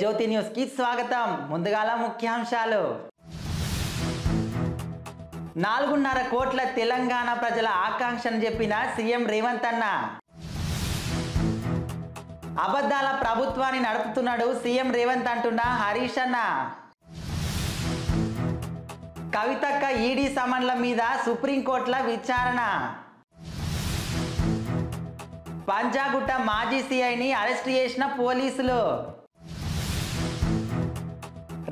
జ్యోతి news కి స్వాగతం. ముందుగాల ముఖ్యాంశాలు. 4.5 కోట్ల తెలంగాణ ప్రజల ఆకాంక్షను చెప్పిన సీఎం రేవంత్ అన్న. అబద్ధాల ప్రభుత్వాన్ని నడుపుతున్నాడు సీఎం రేవంత్ అంటున్న హరీష్ అన్న. కవితక్క ఈడీ సమన్ల మీద సుప్రీంకోర్టుల విచారణ. పంజాగుట్ట మాజీ సీఐని అరెస్ట్ చేసిన పోలీసులు.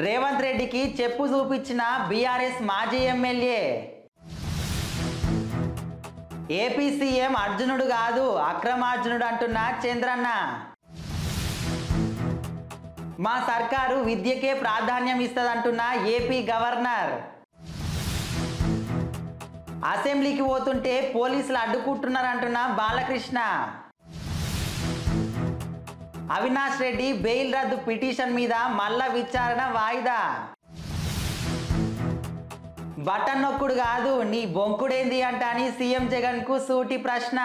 రేవంత్ రెడ్డికి చెప్పు చూపించిన బీఆర్ఎస్ మాజీ ఎమ్మెల్యే. ఏపీ సీఎం అర్జునుడు కాదు అక్రమార్జునుడు అంటున్న చంద్రన్న. మా సర్కారు విద్యకే ప్రాధాన్యం ఇస్తదంటున్న ఏపీ గవర్నర్. అసెంబ్లీకి పోతుంటే పోలీసులు అడ్డుకుంటున్నారంటున్న బాలకృష్ణ. అవినాష్ రెడ్డి బెయిల్ రద్దు పిటిషన్ మీద మళ్ళా విచారణ వాయిదా. బటన్ నొక్కుడు కాదు నీ బొంకుడేంది అంటని సీఎం జగన్ కు సూటి ప్రశ్న.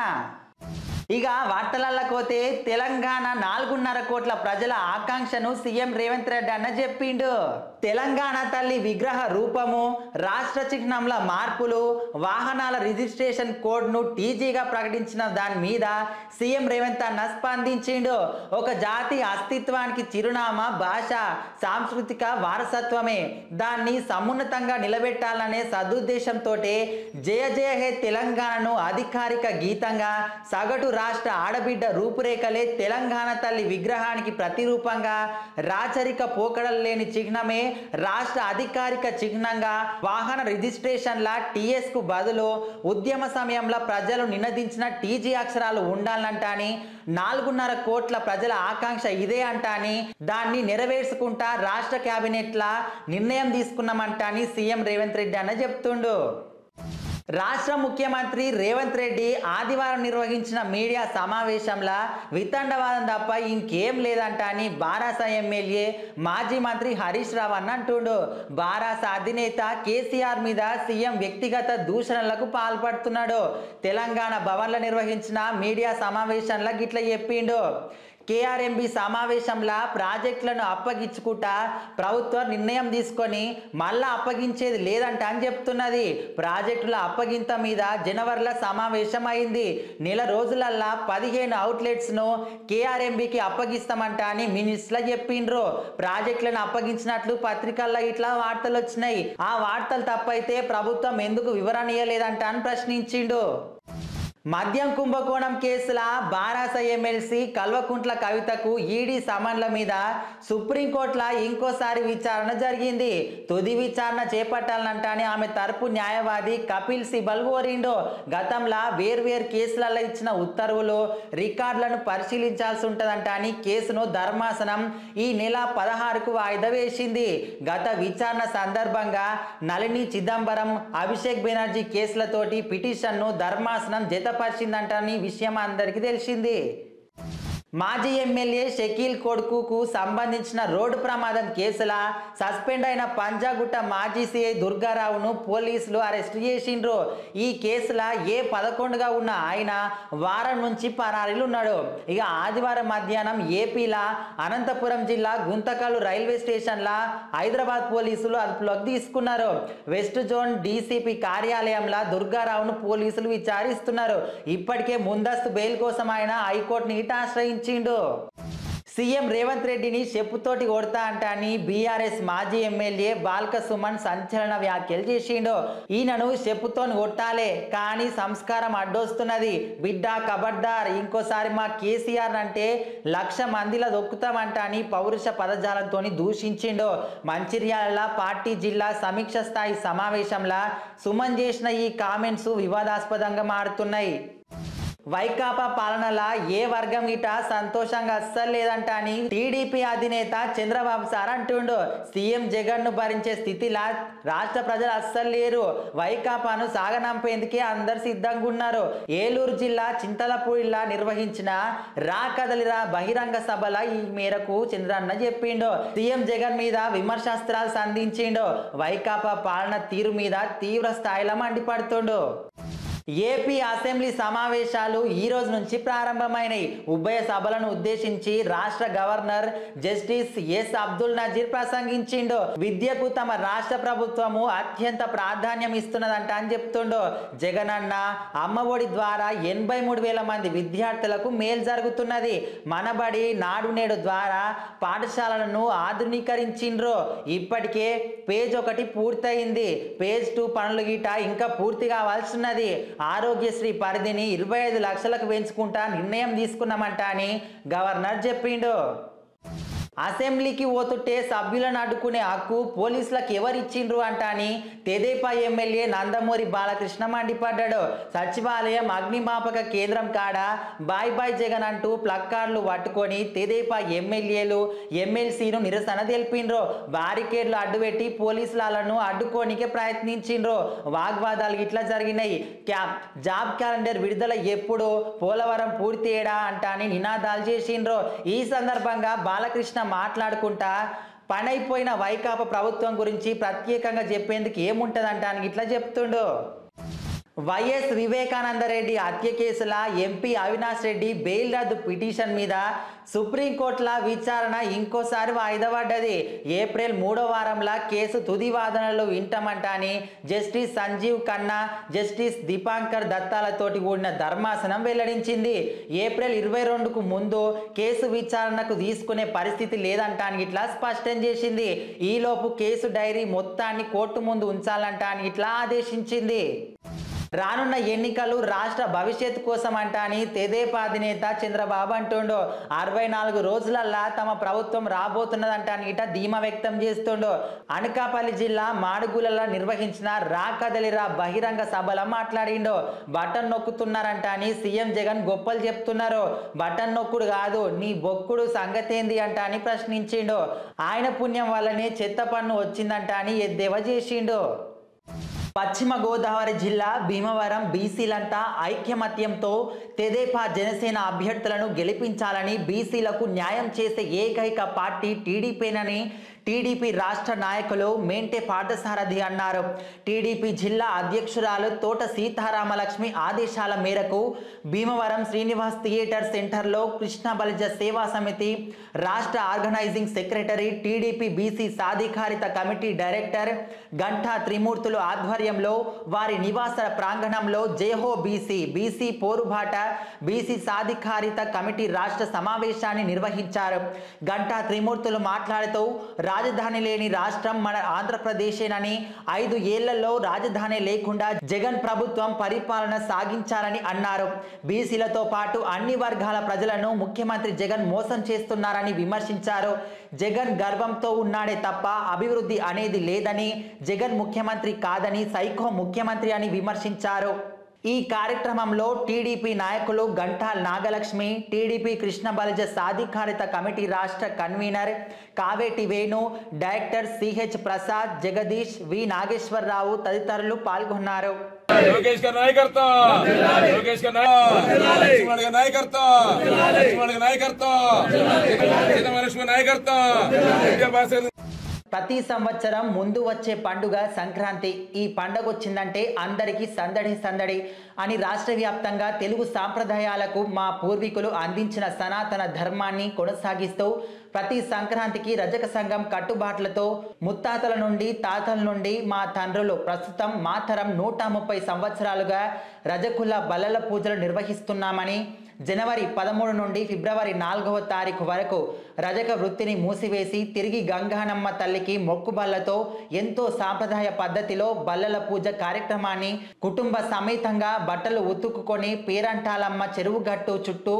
ఇక వార్తలల్లో పోతే తెలంగాణ 4.5 కోట్ల ప్రజల ఆకాంక్షను సీఎం రేవంత్ రెడ్డి అన్న చెప్పిండు. తెలంగాణ తల్లి విగ్రహ రూపము, రాష్ట్ర చిహ్నంల మార్పులు, వాహనాల రిజిస్ట్రేషన్ కోడ్ను టీజీగా ప్రకటించిన దాని మీద సీఎం రేవంత్ అన్న స్పందించిండు. ఒక జాతి అస్తిత్వానికి చిరునామా భాష, సాంస్కృతిక వారసత్వమే. దాన్ని సమున్నతంగా నిలబెట్టాలనే సదుద్దేశంతో జయ జయ హే తెలంగాణను అధికారిక గీతంగా, సగటు రాష్ట్ర ఆడబిడ్డ రూపురేఖలే తెలంగాణ తల్లి విగ్రహానికి ప్రతిరూపంగా, రాచరిక పోకడలు లేని చిహ్నమే రాష్ట్ర అధికారిక చిహ్నంగా, వాహన రిజిస్ట్రేషన్ల టీఎస్ కు బదులు ఉద్యమ సమయంలో ప్రజలు నినదించిన టీజీ అక్షరాలు ఉండాలంటాని 4.5 కోట్ల ప్రజల ఆకాంక్ష ఇదే అంటాని, దాన్ని నెరవేర్చుకుంటా రాష్ట్ర కేబినెట్ల నిర్ణయం తీసుకున్నామంటాని సీఎం రేవంత్ రెడ్డి అన్న చెప్తుండు. రాష్ట్ర ముఖ్యమంత్రి రేవంత్ రెడ్డి ఆదివారం నిర్వహించిన మీడియా సమావేశంలో వితండవాదం తప్ప ఇంకేం లేదంట అని బారాస ఎమ్మెల్యే మాజీ మంత్రి హరీష్ రావు అన్న అంటుండు. బారాస అధినేత కేసీఆర్ మీద సీఎం వ్యక్తిగత దూషణలకు పాల్పడుతున్నాడు. తెలంగాణ భవన్లో నిర్వహించిన మీడియా సమావేశంలో గిట్ల చెప్పిండు. కేఆర్ఎంబి సమావేశంలో ప్రాజెక్టులను అప్పగించుకుంటా ప్రభుత్వం నిర్ణయం తీసుకొని మళ్ళా అప్పగించేది లేదంట అని చెప్తున్నది. ప్రాజెక్టుల అప్పగింత మీద జనవరిలో సమావేశం అయింది. నెల రోజులల్లా 15 అవుట్లెట్స్ను కేఆర్ఎంబికి అప్పగిస్తామంట అని మినిస్టర్లు చెప్పిండ్రు. ప్రాజెక్టులను అప్పగించినట్లు పత్రికల్లో ఇట్లా వార్తలు వచ్చినాయి. ఆ వార్తలు తప్పైతే ప్రభుత్వం ఎందుకు వివరణ ఇవ్వలేదంట అని ప్రశ్నించిండు. మద్యం కుంభకోణం కేసుల బారాస ఎమ్మెల్సీ కల్వకుంట్ల కవితకు ఈడీ సమన్ల మీద సుప్రీంకోర్టులో ఇంకోసారి విచారణ జరిగింది. తుది విచారణ చేపట్టాలంటని ఆమె తరపు న్యాయవాది కపిల్ సిబల్ కోరిండు. గతంలో వేర్వేరు కేసులలో ఇచ్చిన ఉత్తర్వులు, రికార్డులను పరిశీలించాల్సి ఉంటుందంట అని కేసును ధర్మాసనం ఈ నెల 16కు వాయిదా వేసింది. గత విచారణ సందర్భంగా నళిని చిదంబరం, అభిషేక్ బెనర్జీ కేసులతోటి పిటిషన్ను ధర్మాసనం పరిచిందంటని విషయం అందరికీ తెలిసింది. మాజీ ఎమ్మెల్యే షకీల్ కొడుకుకు సంబంధించిన రోడ్డు ప్రమాదం కేసుల సస్పెండ్ అయిన పంజాగుట్ట మాజీ సీఐ దుర్గారావును పోలీసులు అరెస్ట్ చేసిండ్రు. ఈ కేసుల A11గా ఉన్న ఆయన వారం నుంచి పరారీలు ఉన్నాడు. ఇక ఆదివారం మధ్యాహ్నం ఏపీలా అనంతపురం జిల్లా గుంతకల్లు రైల్వే స్టేషన్లా హైదరాబాద్ పోలీసులు అదుపులోకి తీసుకున్నారు. వెస్ట్ జోన్ డీసీపీ కార్యాలయంలో దుర్గారావును పోలీసులు విచారిస్తున్నారు. ఇప్పటికే ముందస్తు బెయిల్ కోసం ఆయన హైకోర్టుని ఆశ్రయించారు. సీఎం రేవంత్ రెడ్డిని చెప్పుతోటి కొడతా అంటాని బీఆర్ఎస్ మాజీ ఎమ్మెల్యే బాల్క సుమన్ సంచలన వ్యాఖ్యలు చేసిండు. ఈయనను చెప్పుతోని కొట్టాలే కానీ సంస్కారం అడ్డొస్తున్నది, బిడ్డ కబడ్దార్, ఇంకోసారి మా కేసీఆర్ అంటే 1,00,000 మందిలో దొక్కుతామంటాని పౌరుష పదజాలంతో దూషించిండు. మంచిర్యాల పార్టీ జిల్లా సమీక్ష స్థాయి సమావేశంలో సుమన్ చేసిన ఈ కామెంట్స్ వివాదాస్పదంగా మారుతున్నాయి. వైకాపా పాలనలా ఏ వర్గం ఇట సంతోషంగా అస్సలు లేదంట అని టీడీపీ అధినేత చంద్రబాబు సార్ అంటుండు. సీఎం జగన్ ను భరించే స్థితిలా రాష్ట్ర ప్రజలు అస్సలు లేరు. వైకాపాను సాగనంపేందుకే అందరు సిద్ధంగా ఉన్నారు. ఏలూరు జిల్లా చింతలపూడిలా నిర్వహించిన రా కదలిరా బహిరంగ సభల ఈ మేరకు చంద్రన్న చెప్పిండు. సీఎం జగన్ మీద విమర్శాస్త్రాలు సంధించిండు. వైకాపా పాలన తీరు మీద తీవ్ర స్థాయిలో మండిపడుతుండు. ఏపీ అసెంబ్లీ సమావేశాలు ఈ రోజు నుంచి ప్రారంభమైనాయి. ఉభయ సభలను ఉద్దేశించి రాష్ట్ర governor justice S Abdul Nazeer ప్రసంగించిండు. విద్యకు తమ రాష్ట్ర ప్రభుత్వము అత్యంత ప్రాధాన్యం ఇస్తున్నదంట అని చెప్తుండు. జగనన్న అమ్మఒడి ద్వారా 83,000 మంది విద్యార్థులకు మేలు జరుగుతున్నది. మనబడి నాడు నేడు ద్వారా పాఠశాలలను ఆధునీకరించిండ్రు. ఇప్పటికే పేజ్ 1 పూర్తయింది. పేజ్ 2 పనులు గిట ఇంకా పూర్తి కావాల్సినది. ఆరోగ్యశ్రీ పరిధిని 25 లక్షలకు పెంచుకుంటా నిర్ణయం తీసుకున్నామంట అని గవర్నర్ చెప్పిండు. అసెంబ్లీకి పోతుంటే సభ్యులను అడ్డుకునే హక్కు పోలీసులకు ఎవరిచ్చిండ్రు అంటాని తెదేపా ఎమ్మెల్యే నందమూరి బాలకృష్ణ మండిపడ్డాడు. సచివాలయం అగ్నిమాపక కేంద్రం కాడ బాయ్ బాయ్ జగన్ అంటూ ప్లక్కార్డులు పట్టుకొని తెదేపా ఎమ్మెల్యేలు ఎమ్మెల్సీను నిరసన తెలిపిండ్రు. బారికేడ్లు అడ్డుపెట్టి పోలీసులను అడ్డుకోనికే ప్రయత్నించిండ్రు. వాగ్వాదాలు ఇట్లా జరిగినాయి. జాబ్ క్యాలెండర్ విడుదల ఎప్పుడు, పోలవరం పూర్తియేడా అంటాని నినాదాలు చేసిండ్రు. ఈ సందర్భంగా బాలకృష్ణ మాట్లాడుకుంటా పనైపోయిన వైకాపా ప్రభుత్వం గురించి ప్రత్యేకంగా చెప్పేందుకు ఏముంటదంటానికి ఇట్లా చెప్తుండు. వైఎస్ వివేకానందరెడ్డి హత్య కేసుల ఎంపీ అవినాష్ రెడ్డి బెయిల్ రద్దు పిటిషన్ మీద సుప్రీంకోర్టుల విచారణ ఇంకోసారి వాయిదా పడ్డది. ఏప్రిల్ 3వ వారంలో కేసు తుది వాదనలు వింటామంటాని జస్టిస్ సంజీవ్ ఖన్నా, జస్టిస్ దీపాంకర్ దత్తాలతోటి కూడిన ధర్మాసనం వెల్లడించింది. ఏప్రిల్ 22కు ముందు కేసు విచారణకు తీసుకునే పరిస్థితి లేదంటానికి ఇట్లా స్పష్టం చేసింది. ఈలోపు కేసు డైరీ మొత్తాన్ని కోర్టు ముందు ఉంచాలంటానికి ఇట్లా ఆదేశించింది. రానున్న ఎన్నికలు రాష్ట్ర భవిష్యత్తు కోసం అంటాని తెదేపా అధినేత చంద్రబాబు అంటుండు. 64 రోజులల్లా తమ ప్రభుత్వం రాబోతున్నదంటాని ఇట ధీమా వ్యక్తం చేస్తుండు. అనకాపల్లి జిల్లా మాడుగులలో నిర్వహించిన రా కదలిరా బహిరంగ సభలో మాట్లాడిండు. బటన్ నొక్కుతున్నారంటాని సీఎం జగన్ గొప్పలు చెప్తున్నారు. బటన్ నొక్కుడు కాదు, నీ బొక్కుడు సంగతేంది అంటాని ప్రశ్నించిండు. ఆయన పుణ్యం వల్లనే చెత్త పన్ను వచ్చిందంటాని ఎద్దేవా చేసిండు. పశ్చిమ గోదావరి జిల్లా భీమవరం బీసీలంతా ఐక్యమత్యంతో తెదేపా జనసేన అభ్యర్థులను గెలిపించాలని, బీసీలకు న్యాయం చేసే ఏకైక పార్టీ టీడీపీనని టీడీపీ రాష్ట్ర నాయకులు మెంటే పార్థసారథి అన్నారు. టీడీపీ జిల్లా అధ్యక్షురాలు తోట సీతారామలక్ష్మి ఆదేశాల మేరకు భీమవరం శ్రీనివాస్ థియేటర్ సెంటర్లో కృష్ణ బలిజ సేవా సమితి రాష్ట్ర ఆర్గనైజింగ్ సెక్రటరీ, టీడీపీ బీసీ సాధికారిత కమిటీ డైరెక్టర్ గంటా త్రిమూర్తులు ఆధ్వర్యంలో వారి నివాస ప్రాంగణంలో జేహో బీసీ, బీసీ పోరుబాట, బీసీ సాధికారిత కమిటీ రాష్ట్ర సమావేశాన్ని నిర్వహించారు. గంటా త్రిమూర్తులు మాట్లాడుతూ రాజధాని లేని రాష్ట్రం మన ఆంధ్రప్రదేశేనని, 5 ఏళ్లలో రాజధాని లేకుండా జగన్ ప్రభుత్వం పరిపాలన సాగించాలని అన్నారు. బీసీలతో పాటు అన్ని వర్గాల ప్రజలను ముఖ్యమంత్రి జగన్ మోసం చేస్తున్నారని విమర్శించారు. జగన్ గర్వంతో ఉన్నాడే తప్ప అభివృద్ధి అనేది లేదని, జగన్ ముఖ్యమంత్రి కాదని సైకో ముఖ్యమంత్రి అని విమర్శించారు. ఈ కార్యక్రమంలో టీడీపీ నాయకులు గంటాల్ నాగలక్ష్మి, టీడీపీ కృష్ణ బలిజ సాధికారిత కమిటీ రాష్ట్ర convener Kaveti Venu, director CH Prasad, Jagadish, V Nageswararao తదితరులు పాల్గొన్నారు. ప్రతి సంవత్సరం ముందు వచ్చే పండుగ సంక్రాంతి. ఈ పండుగ వచ్చిందంటే అందరికీ సందడి సందడి అని రాష్ట్ర వ్యాప్తంగా తెలుగు సాంప్రదాయాలకు మా పూర్వీకులు అందించిన సనాతన ధర్మాన్ని కొనసాగిస్తూ ప్రతి సంక్రాంతికి రజక సంఘం కట్టుబాట్లతో ముత్తాతల నుండి తాతల నుండి మా తండ్రులు ప్రస్తుతం మా తరం 130 సంవత్సరాలుగా రజకుల బల్లల పూజలు నిర్వహిస్తున్నామని, జనవరి 13 నుండి ఫిబ్రవరి 4వ తారీఖు వరకు రజక వృత్తిని మూసివేసి తిరిగి గంగానమ్మ తల్లికి మొక్కుబళ్లతో ఎంతో సాంప్రదాయ పద్ధతిలో బల్లల పూజ కార్యక్రమాన్ని కుటుంబ సమేతంగా బట్టలు ఉతుక్కుని పేరంటాలమ్మ చెరువు గట్టు చుట్టూ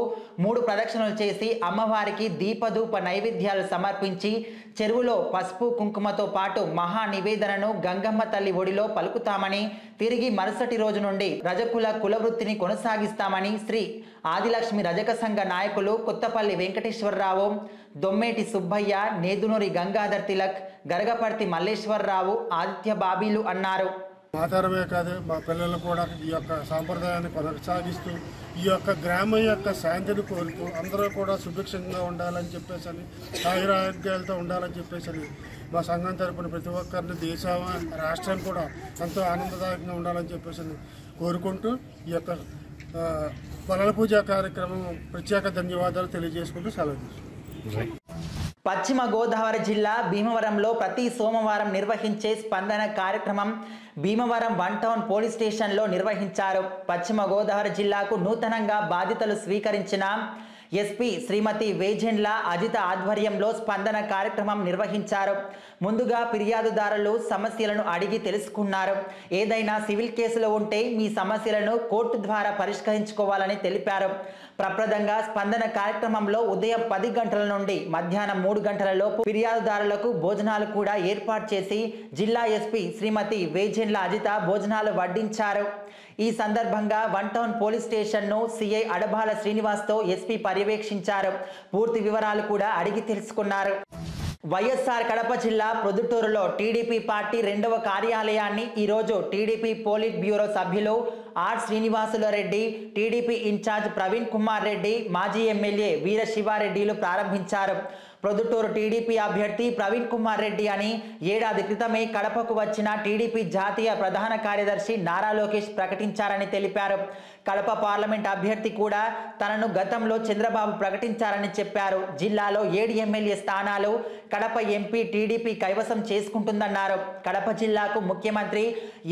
3 ప్రదక్షిణలు చేసి అమ్మవారికి దీపధూప నైవేద్యాలు సమర్పించి చెరువులో పసుపు కుంకుమతో పాటు మహా నివేదనను గంగమ్మ తల్లి ఒడిలో పలుకుతామని, తిరిగి మరుసటి రోజు నుండి రజకుల కులవృత్తిని కొనసాగిస్తామని శ్రీ ఆదిలక్ష్మి రజక సంఘ నాయకులు కొత్తపల్లి వెంకటేశ్వరరావు, దొమ్మేటి సుబ్బయ్య, నేదునూరి గంగాధర్ తిలక్, గరగపర్తి మల్లేశ్వరరావు, ఆదిత్య బాబీలు అన్నారు. మాతరమే కాదు, మా పిల్లలు కూడా ఈ యొక్క సాంప్రదాయాన్ని కొనసాగిస్తూ ఈ యొక్క గ్రామం యొక్క శాంతిని కోరుతూ అందరూ కూడా సుభిక్షంగా ఉండాలని చెప్పేసి, ఆయురారోగ్యాలతో ఉండాలని చెప్పేసి మా సంఘం తరపున ప్రతి ఒక్కరిని దేశ రాష్ట్రం కూడా ఎంతో ఆనందదాయకంగా ఉండాలని చెప్పేసి కోరుకుంటూ ఈ యొక్క పొలాల పూజ కార్యక్రమం ప్రత్యేక ధన్యవాదాలు తెలియజేసుకుంటూ సెలవు తీసుకుంటాం. పశ్చిమ గోదావరి జిల్లా భీమవరంలో ప్రతి సోమవారం నిర్వహించే స్పందన కార్యక్రమం భీమవరం 1 టౌన్ పోలీస్ స్టేషన్లో నిర్వహించారు. పశ్చిమ గోదావరి జిల్లాకు నూతనంగా బాధ్యతలు స్వీకరించిన ఎస్పీ శ్రీమతి వేజెండ్ల అజిత ఆధ్వర్యంలో స్పందన కార్యక్రమం నిర్వహించారు. ముందుగా ఫిర్యాదుదారులు సమస్యలను అడిగి తెలుసుకున్నారు. ఏదైనా సివిల్ కేసులు ఉంటే మీ సమస్యలను కోర్టు ద్వారా పరిష్కరించుకోవాలని తెలిపారు. ప్రప్రదంగా స్పందన కార్యక్రమంలో ఉదయం 10 గంటల నుండి మధ్యాహ్నం 3 గంటల లోపు ఫిర్యాదుదారులకు భోజనాలు కూడా ఏర్పాటు చేసి జిల్లా ఎస్పీ శ్రీమతి వేజెండ్ల అజిత భోజనాలు వడ్డించారు. ఈ సందర్భంగా 1 టౌన్ పోలీస్ స్టేషన్ను సిఐ అడబాల శ్రీనివాస్తో ఎస్పీ పర్యవేక్షించారు. పూర్తి వివరాలు కూడా అడిగి తెలుసుకున్నారు. వైఎస్ఆర్ కడప జిల్లా ప్రొద్దుటూరులో టీడీపీ పార్టీ 2వ కార్యాలయాన్ని ఈరోజు టీడీపీ పోలిట్ బ్యూరో సభ్యులు ఆర్ శ్రీనివాసులు రెడ్డి, టీడీపీ ఇన్ఛార్జ్ ప్రవీణ్ కుమార్ రెడ్డి, మాజీ ఎమ్మెల్యే వీర శివారెడ్డిలు ప్రారంభించారు. ప్రొద్దుటూరు టీడీపీ అభ్యర్థి ప్రవీణ్ కుమార్ రెడ్డి అని ఏడాది క్రితమే కడపకు వచ్చిన టీడీపీ జాతీయ ప్రధాన కార్యదర్శి నారా లోకేష్ ప్రకటించారని తెలిపారు. కడప పార్లమెంట్ అభ్యర్థి కూడా తనను గతంలో చంద్రబాబు ప్రకటించారని చెప్పారు. జిల్లాలో 7 ఎమ్మెల్యే స్థానాలు కడప ఎంపీ టీడీపీ కైవసం చేసుకుంటుందన్నారు. కడప జిల్లాకు ముఖ్యమంత్రి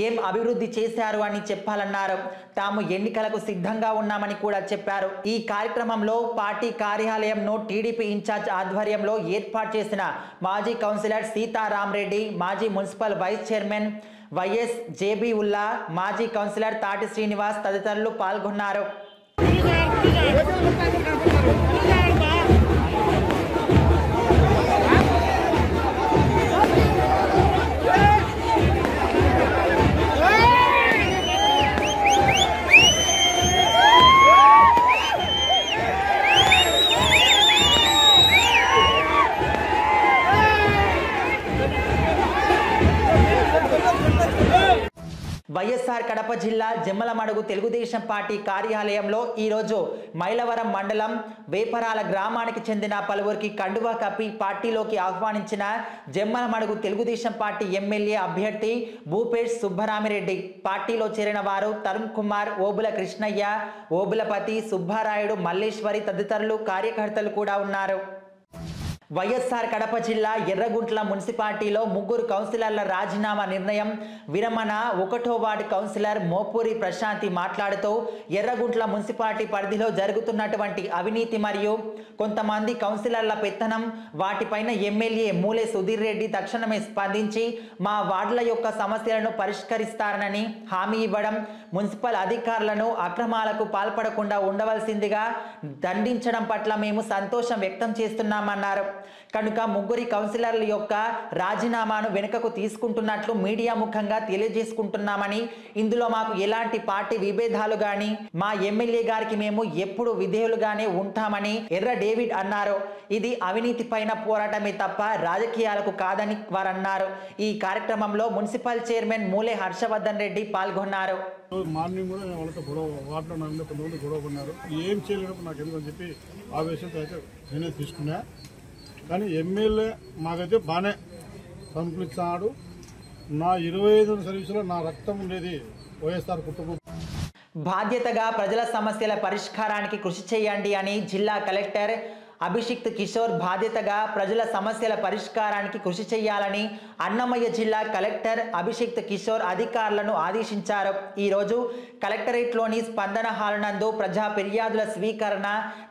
ఏం అభివృద్ధి చేశారు అని చెప్పాలన్నారు. తాము ఎన్నికలకు సిద్ధంగా ఉన్నామని కూడా చెప్పారు. ఈ కార్యక్రమంలో పార్టీ కార్యాలయంను టీడీపీ ఇన్ఛార్జ్ ఆధ్వర్యంలో ఏర్పాటు చేసిన మాజీ కౌన్సిలర్ సీతారామరెడ్డి, మాజీ municipal vice chairman YS JB Ulla, మాజీ కౌన్సిలర్ తాటి శ్రీనివాస్ తదితరులు పాల్గొన్నారు. వైఎస్ఆర్ కడప జిల్లా జమ్మలమడుగు తెలుగుదేశం పార్టీ కార్యాలయంలో ఈరోజు మైలవరం మండలం వేపరాల గ్రామానికి చెందిన పలువురికి కండువా కప్పి పార్టీలోకి ఆహ్వానించిన జమ్మలమడుగు తెలుగుదేశం పార్టీ ఎమ్మెల్యే అభ్యర్థి భూపేష్ సుబ్బరామిరెడ్డి. పార్టీలో చేరిన వారు తరుణ్ కుమార్, ఓబుల కృష్ణయ్య, ఓబులపతి, సుబ్బారాయుడు, మల్లేశ్వరి తదితరులు కార్యకర్తలు కూడా ఉన్నారు. వైఎస్ఆర్ కడప జిల్లా ఎర్రగుంట్ల మున్సిపాలిటీలో 3 కౌన్సిలర్ల రాజీనామా నిర్ణయం విరమణ 1వ వార్డు కౌన్సిలర్ మోపూరి ప్రశాంతి మాట్లాడుతూ ఎర్రగుంట్ల మున్సిపాలిటీ పరిధిలో జరుగుతున్నటువంటి అవినీతి మరియు కొంతమంది కౌన్సిలర్ల పెత్తనం వాటిపైన ఎమ్మెల్యే మూలే సుధీర్ రెడ్డి తక్షణమే స్పందించి మా వార్డుల యొక్క సమస్యలను పరిష్కరిస్తారని హామీ ఇవ్వడం, మున్సిపల్ అధికారులను అక్రమాలకు పాల్పడకుండా ఉండవలసిందిగా దండించడం పట్ల మేము సంతోషం వ్యక్తం చేస్తున్నామన్నారు. కనుక 3 కౌన్సిలర్ల యొక్క రాజీనామాను వెనుకకు తీసుకుంటున్నట్లు మీడియా ముఖంగా తెలియజేసుకుంటున్నామని, ఇందులో మాకు ఎలాంటి పార్టీ విభేదాలు గాని మా ఎమ్మెల్యే గారికి మేము ఎప్పుడు విధేయులుగానే ఉంటామని ఎర్ర డేవిడ్ అన్నారు. ఇది అవినీతి పైన పోరాటమే తప్ప రాజకీయాలకు కాదని వారన్నారు. ఈ కార్యక్రమంలో మున్సిపల్ చైర్మన్ మూలే హర్షవర్ధన్ రెడ్డి పాల్గొన్నారు. మార్నింగ్ కూడా వాళ్ళతో వార్డులో నన్ను కొంతమంది గొడవ ఉన్నారు. ఏం చేయలేనప్పుడు నాకు ఎందుకని చెప్పి ఆవేశంతో అయితే నేనే తీసుకున్నా. కానీ ఎమ్మెల్యే మాకైతే బాగానే పంపిస్తాడు. నా 25 సర్వీసులో నా రక్తం ఉండేది వైఎస్ఆర్ కుటుంబం. బాధ్యతగా ప్రజల సమస్యల పరిష్కారానికి కృషి చేయండి అని జిల్లా కలెక్టర్ అభిషిక్త్ కిషోర్ బాధ్యతగా ప్రజల సమస్యల పరిష్కారానికి కృషి చేయాలని అన్నమయ్య జిల్లా కలెక్టర్ అభిషిక్త్ కిషోర్ అధికారులను ఆదేశించారు. ఈరోజు కలెక్టరేట్లోని స్పందన హాల్ నందు ప్రజా ఫిర్యాదుల స్వీకరణ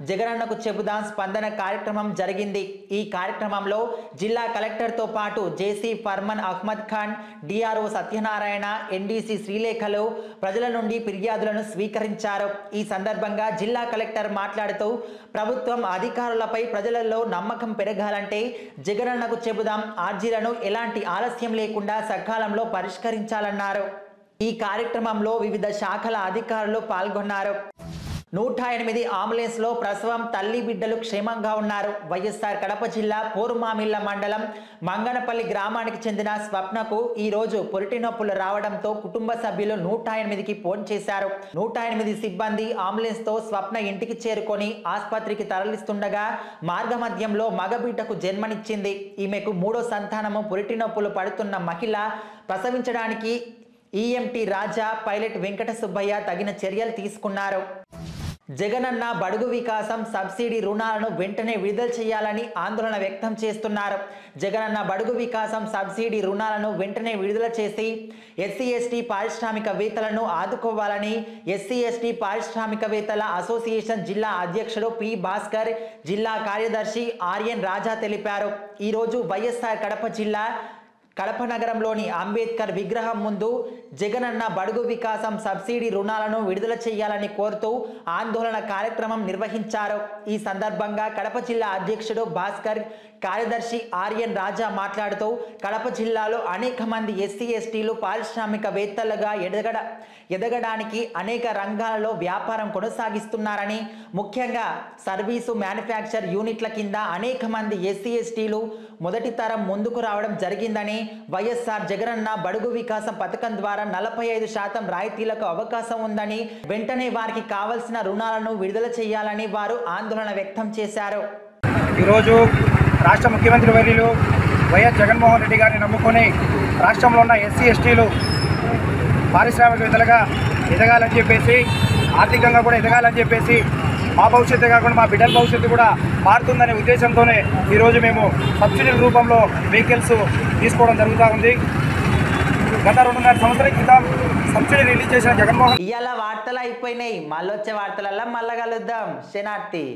జగనన్నకు చెబుదాం స్పందన కార్యక్రమం జరిగింది. ఈ కార్యక్రమంలో జిల్లా కలెక్టర్తో పాటు జేసీ ఫర్మన్ అహ్మద్ ఖాన్, డిఆర్ఓ సత్యనారాయణ, ఎన్డీసీ శ్రీలేఖలు ప్రజల నుండి ఫిర్యాదులను స్వీకరించారు. ఈ సందర్భంగా జిల్లా కలెక్టర్ మాట్లాడుతూ ప్రభుత్వం అధికారులపై ప్రజలలో నమ్మకం పెరగాలంటే జగనన్నకు చెబుదాం ఆర్జీలను ఎలాంటి ఆలస్యం లేకుండా సకాలంలో పరిష్కరించాలన్నారు. ఈ కార్యక్రమంలో వివిధ శాఖల అధికారులు పాల్గొన్నారు. 108 అంబులెన్స్లో ప్రసవం తల్లి బిడ్డలు క్షేమంగా ఉన్నారు. వైఎస్ఆర్ కడప జిల్లా పోరుమామిళ్ల మండలం మంగనపల్లి గ్రామానికి చెందిన స్వప్నకు ఈరోజు పొరిటి నొప్పులు రావడంతో కుటుంబ సభ్యులు 108కి ఫోన్ చేశారు. 108 సిబ్బంది అంబులెన్స్తో స్వప్న ఇంటికి చేరుకొని ఆసుపత్రికి తరలిస్తుండగా మార్గమధ్యంలో మగబిడ్డకు జన్మనిచ్చింది. ఈమెకు 3వ సంతానము పొరిటి నొప్పులు పడుతున్న మహిళ ప్రసవించడానికి ఈఎంటీ రాజా, పైలట్ వెంకట సుబ్బయ్య తగిన చర్యలు తీసుకున్నారు. జగనన్న బడుగు వికాసం సబ్సిడీ రుణాలను వెంటనే విడుదల చేయాలని ఆందోళన వ్యక్తం చేస్తున్నారు. జగనన్న బడుగు వికాసం సబ్సిడీ రుణాలను వెంటనే విడుదల చేసి ఎస్సీ ఎస్టీ పారిశ్రామికవేత్తలను ఆదుకోవాలని ఎస్సీ ఎస్టీ పారిశ్రామికవేత్తల అసోసియేషన్ జిల్లా అధ్యక్షుడు పి భాస్కర్, జిల్లా కార్యదర్శి ఆర్ఎన్ రాజా తెలిపారు. ఈరోజు వైఎస్ఆర్ కడప జిల్లా కడప నగరంలోని అంబేద్కర్ విగ్రహం ముందు జగనన్న బడుగు వికాసం సబ్సిడీ రుణాలను విడుదల చేయాలని కోరుతూ ఆందోళన కార్యక్రమం నిర్వహించారు. ఈ సందర్భంగా కడప జిల్లా అధ్యక్షుడు భాస్కర్, కార్యదర్శి ఆర్ఎన్ రాజా మాట్లాడుతూ కడప జిల్లాలో అనేక మంది ఎస్సీ ఎస్టీలు పారిశ్రామికవేత్తలుగా ఎదగడానికి అనేక రంగాలలో వ్యాపారం కొనసాగిస్తున్నారని, ముఖ్యంగా సర్వీసు మ్యానుఫ్యాక్చర్ యూనిట్ల కింద అనేక మంది ఎస్సీ ఎస్టీలు మొదటి తరం ముందుకు రావడం జరిగిందని, వైఎస్ఆర్ జగనన్న బడుగు వికాసం పథకం ద్వారా 45% రాయితీలకు అవకాశం ఉందని, వెంటనే వారికి కావలసిన రుణాలను విడుదల చేయాలని వారు ఆందోళన వ్యక్తం చేశారు. ఈరోజు రాష్ట్ర ముఖ్యమంత్రి వర్యులు వైఎస్ జగన్మోహన్ రెడ్డి గారిని నమ్ముకొని రాష్ట్రంలో ఉన్న ఎస్సీ ఎస్టీలు పారిశ్రామికవేత్తలుగా ఎదగాలని చెప్పేసి, ఆర్థికంగా కూడా ఎదగాలని చెప్పేసి, మా భవిష్యత్తు కాకుండా మా బిడ్డల భవిష్యత్తు కూడా మారుతుందనే ఉద్దేశంతోనే ఈరోజు మేము సబ్సిడీ రూపంలో వెహికల్స్ తీసుకోవడం జరుగుతూ ఉంది. గత 2.5 సంవత్సరాల క్రితం సబ్సిడీ రిలీజ్ చేసిన జగన్మోహన్ ఇవాళ వార్తలు అయిపోయినాయి. మళ్ళీ వచ్చే వార్తలల్లో మళ్ళా కలుద్దాం. శనార్థి.